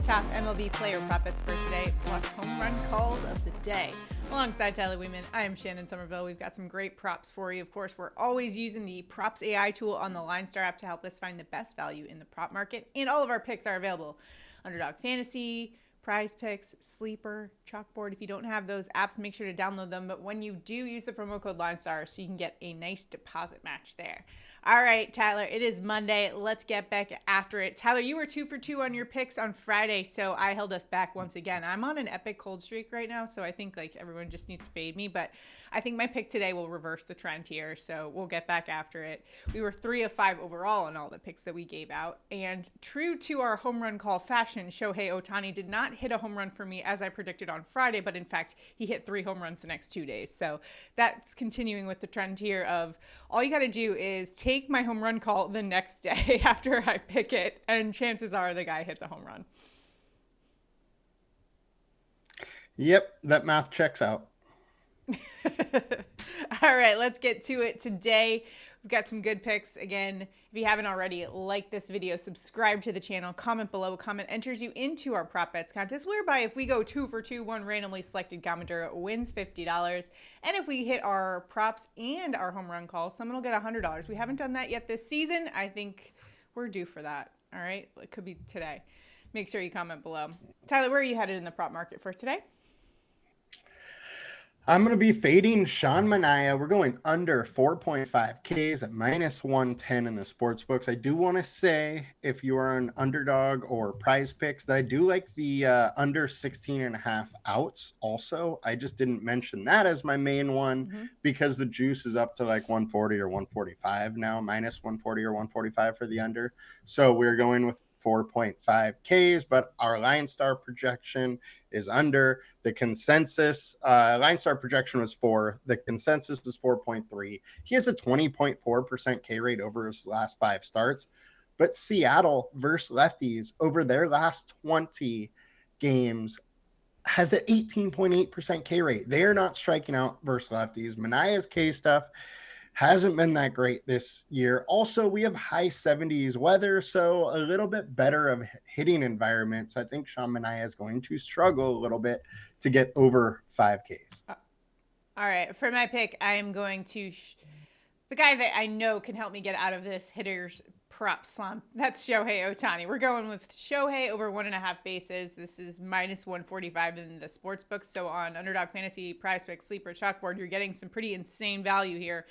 top MLB Player Prop Bets for today, plus home run calls of the day. Alongside Tyler Wiemann, I am Shannon Sommerville. We've got some great props for you. Of course, we're always using the Props AI tool on the LineStar app to help us find the best value in the prop market. And all of our picks are available. Underdog Fantasy, PrizePicks, Sleeper, Chalkboard. If you don't have those apps, make sure to download them. But when you do, use the promo code LineStar so you can get a nice deposit match there. All right, Tyler, it is Monday. Let's get back after it. Tyler, you were 2 for 2 on your picks on Friday, so I held us back once again. I'm on an epic cold streak right now, so I think everyone just needs to fade me, but I think my pick today will reverse the trend here, so we'll get back after it. We were 3 of 5 overall in all the picks that we gave out, and true to our home run call fashion, Shohei Ohtani did not hit a home run for me as I predicted on Friday, but in fact, he hit 3 home runs the next 2 days. So that's continuing with the trend here of all you got to do is take my home run call the next day after I pick it, and chances are the guy hits a home run. Yep, that math checks out. All right, let's get to it today. We've got some good picks. Again, if you haven't already, like this video, subscribe to the channel, comment below. A comment enters you into our prop bets contest, whereby if we go 2 for 2, one randomly selected commenter wins $50. And if we hit our props and our home run call, someone will get $100. We haven't done that yet this season. I think we're due for that. All right, it could be today. Make sure you comment below. Tyler, where are you headed in the prop market for today? I'm going to be fading Sean Manaea. We're going under 4.5 Ks at minus 110 in the sports books. I do want to say, if you are an underdog or prize picks, that I do like the under 16.5 outs also. I just didn't mention that as my main one because the juice is up to like 140 or 145 now, minus 140 or 145 for the under. So we're going with 4.5 Ks, but our LineStar projection is under. The consensus LineStar projection was 4. The consensus is 4.3. He has a 20.4% K rate over his last 5 starts, but Seattle versus lefties over their last 20 games has an 18.8% K rate. They are not striking out versus lefties. Manaea's K stuff hasn't been that great this year. Also, we have high 70s weather, so a little bit better of hitting environment. So I think Sean Manaea is going to struggle a little bit to get over 5 Ks. All right, for my pick, I am going to the guy that I know can help me get out of this hitter's prop slump. That's Shohei Ohtani. We're going with Shohei over 1.5 bases. This is minus 145 in the sports book. So on Underdog Fantasy, PrizePicks, Sleeper, Chalkboard, you're getting some pretty insane value here.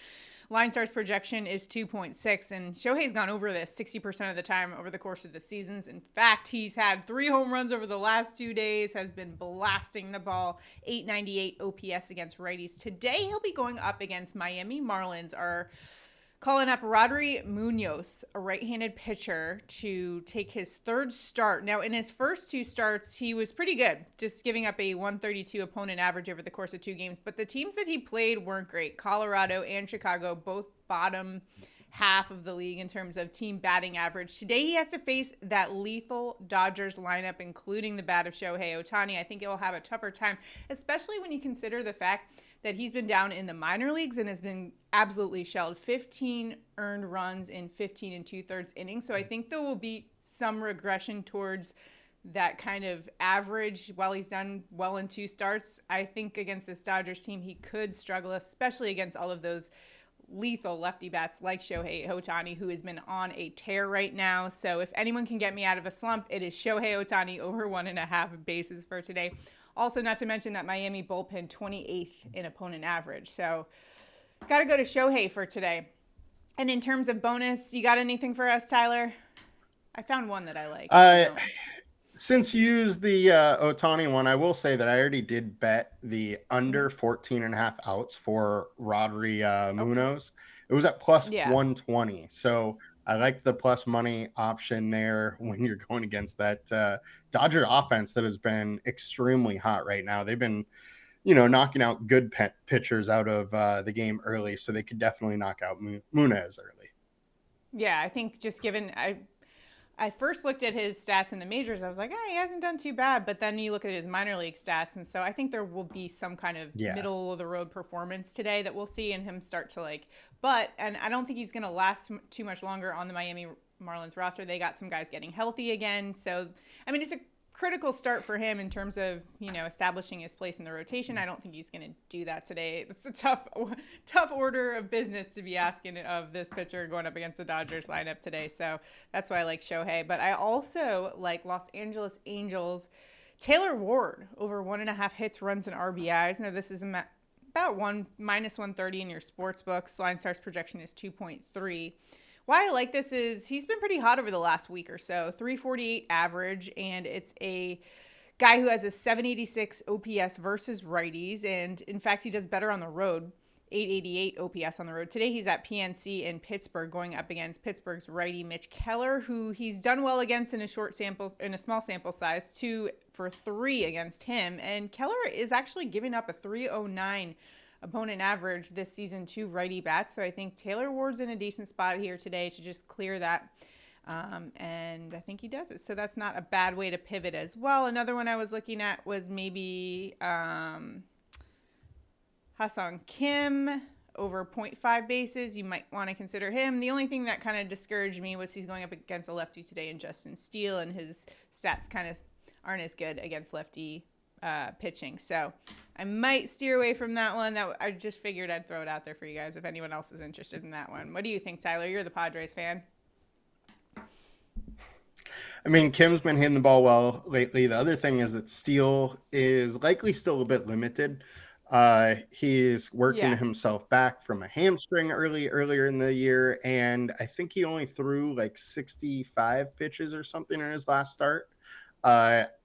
LineStar's projection is 2.6, and Shohei's gone over this 60% of the time over the course of the seasons. In fact, he's had 3 home runs over the last 2 days, has been blasting the ball, 898 OPS against righties. Today, he'll be going up against Miami Marlins, calling up Rodri Munoz, a right-handed pitcher, to take his 3rd start. Now, in his first 2 starts, he was pretty good, just giving up a 132 opponent average over the course of 2 games. But the teams that he played weren't great. Colorado and Chicago, both bottom half of the league in terms of team batting average. Today, he has to face that lethal Dodgers lineup, including the bat of Shohei Ohtani. I think it will have a tougher time, especially when you consider the fact that he's been down in the minor leagues and has been absolutely shelled. 15 earned runs in 15 2/3 innings. So I think there will be some regression towards that kind of average while he's done well in 2 starts. I think against this Dodgers team, he could struggle, especially against all of those lethal lefty bats like Shohei Ohtani, who has been on a tear right now. So if anyone can get me out of a slump, it is Shohei Ohtani over 1.5 bases for today. Also, not to mention that Miami bullpen 28th in opponent average. So got to go to Shohei for today. And in terms of bonus, you got anything for us, Tyler? I found one that I like. Since you used the Ohtani one, I will say that I already did bet the under 14.5 outs for Rodri Munoz. It was at plus 120. So I like the plus money option there when you're going against that Dodger offense that has been extremely hot right now. They've been, knocking out good pitchers out of the game early, so they could definitely knock out Munoz early. Yeah, I think just given I first looked at his stats in the majors. I was like, he hasn't done too bad. But then you look at his minor league stats. And so I think there will be some kind of middle of the road performance today that we'll see and him start to and I don't think he's going to last too much longer on the Miami Marlins roster. They got some guys getting healthy again. So, I mean, it's a critical start for him in terms of, establishing his place in the rotation. I don't think he's going to do that today. It's a tough order of business to be asking of this pitcher going up against the Dodgers lineup today. So that's why I like Shohei. But I also like Los Angeles Angels Taylor Ward over 1.5 hits, runs, and RBIs. Now this is about minus 130 in your sports books. LineStar's projection is 2.3. Why I like this is he's been pretty hot over the last week or so. 348 average, and it's a guy who has a 786 OPS versus righties, and in fact he does better on the road. 888 OPS on the road. Today he's at PNC in Pittsburgh going up against Pittsburgh's righty Mitch Keller, who he's done well against in a small sample size, 2 for 3 against him. And Keller is actually giving up a 309 opponent average this season to righty bats. So I think Taylor Ward's in a decent spot here today to just clear that. And I think he does it. So that's not a bad way to pivot as well. Another one I was looking at was maybe Ha-Seong Kim over 0.5 bases. You might want to consider him. The only thing that kind of discouraged me was he's going up against a lefty today in Justin Steele, and his stats kind of aren't as good against lefty pitching. So I might steer away from that one. That I just figured I'd throw it out there for you guys if anyone else is interested in that one. What do you think, Tyler? You're the Padres fan. I mean, Kim's been hitting the ball well lately. The other thing is that Steele is likely still a bit limited. He's working himself back from a hamstring earlier in the year, and I think he only threw like 65 pitches or something in his last start.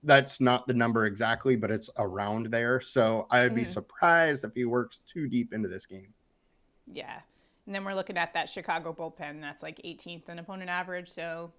That's not the number exactly, but it's around there. So I'd be surprised if he works too deep into this game. Yeah. And then we're looking at that Chicago bullpen. That's like 18th in opponent average. So,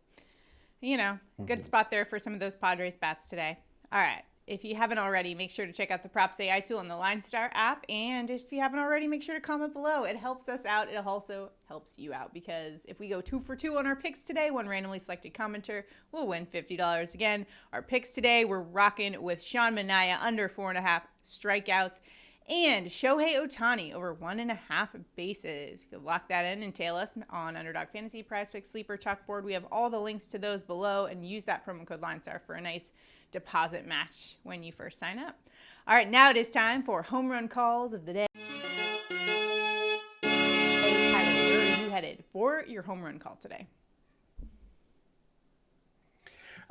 good spot there for some of those Padres bats today. All right. If you haven't already, make sure to check out the Props AI tool on the LineStar app. And if you haven't already, make sure to comment below. It helps us out. It also helps you out because if we go 2 for 2 on our picks today, one randomly selected commenter will win $50. Again, our picks today, we're rocking with Sean Manaea under 4.5 strikeouts and Shohei Ohtani over 1.5 bases. You can lock that in and tail us on Underdog Fantasy, PrizePicks, Sleeper, Chalkboard. We have all the links to those below, and use that promo code LineStar for a nice deposit match when you first sign up. All right, now it is time for home run calls of the day. Hey, Tyler, where are you headed for your home run call today?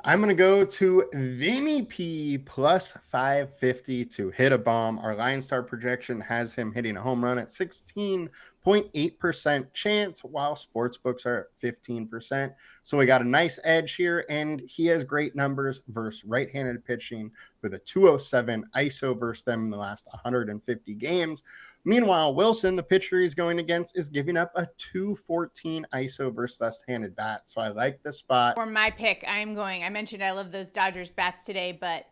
I'm going to go to Vinnie P plus 550 to hit a bomb. Our LineStar projection has him hitting a home run at 16.8% chance, while sportsbooks are at 15%. So we got a nice edge here, and he has great numbers versus right-handed pitching with a 207 ISO versus them in the last 150 games. Meanwhile, Wilson, the pitcher he's going against, is giving up a 214 ISO versus left-handed bat. So I like the spot. For my pick, I mentioned I love those Dodgers bats today, but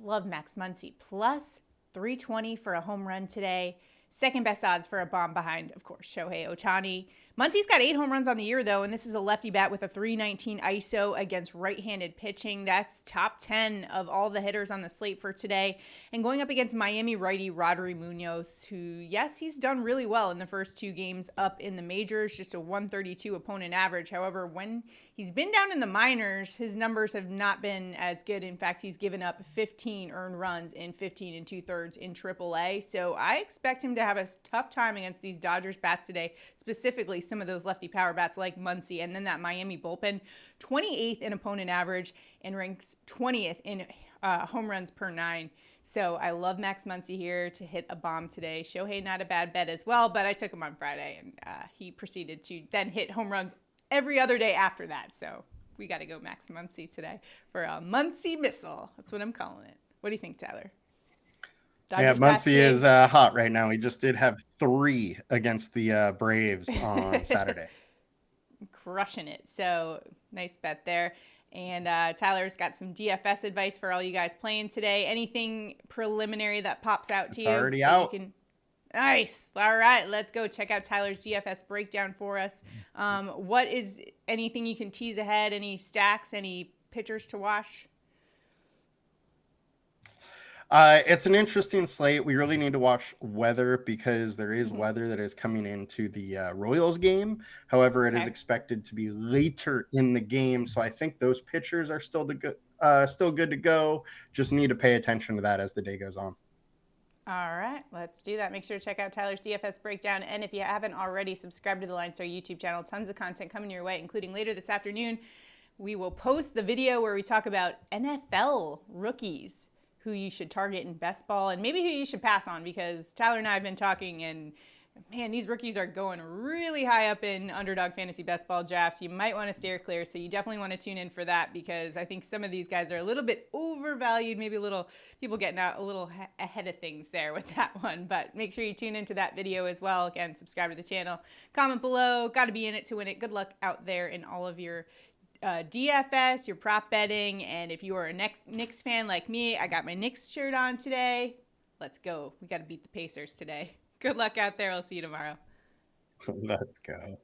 love Max Muncy. Plus 320 for a home run today. Second best odds for a bomb behind, of course, Shohei Ohtani. Muncy's got 8 home runs on the year, though, and this is a lefty bat with a 319 ISO against right-handed pitching. That's top 10 of all the hitters on the slate for today. And going up against Miami righty Rodri Munoz, who, yes, he's done really well in the first 2 games up in the majors, just a 132 opponent average. However, when he's been down in the minors, his numbers have not been as good. In fact, he's given up 15 earned runs in 15 2/3 in AAA. So I expect him to have a tough time against these Dodgers bats today, specifically some of those lefty power bats like Muncy, and then that Miami bullpen, 28th in opponent average and ranks 20th in home runs per 9. So I love Max Muncy here to hit a bomb today. Shohei, not a bad bet as well, but I took him on Friday, and he proceeded to then hit home runs every other day after that. So we got to go Max Muncy today for a Muncy missile. That's what I'm calling it. What do you think, Tyler? Dodgers Muncy is hot right now. He just did have 3 against the Braves on Saturday. Crushing it. So nice bet there. And Tyler's got some DFS advice for all you guys playing today. Anything preliminary that pops out to you? It's already out. Nice. All right, let's go check out Tyler's DFS breakdown for us. What is anything you can tease ahead? Any stacks? Any pitchers to watch? It's an interesting slate. We really need to watch weather because there is weather that is coming into the Royals game. However, it is expected to be later in the game. So I think those pitchers are still still good to go. Just need to pay attention to that as the day goes on. All right, let's do that. Make sure to check out Tyler's DFS breakdown. And if you haven't already, subscribe to the LineStar YouTube channel. Tons of content coming your way, including later this afternoon. We will post the video where we talk about NFL rookies who you should target in best ball and maybe who you should pass on, because Tyler and I have been talking, and man, these rookies are going really high up in Underdog Fantasy best ball drafts. You might want to steer clear, so you definitely want to tune in for that, because I think some of these guys are a little bit overvalued, maybe a little, people getting out a little ahead of things there with that one. But make sure you tune into that video as well. Again, subscribe to the channel, comment below. Got to be in it to win it. Good luck out there in all of your DFS, your prop betting. And if you are a Knicks fan like me, I got my Knicks shirt on today. Let's go. We got to beat the Pacers today. Good luck out there. I'll see you tomorrow. Let's go.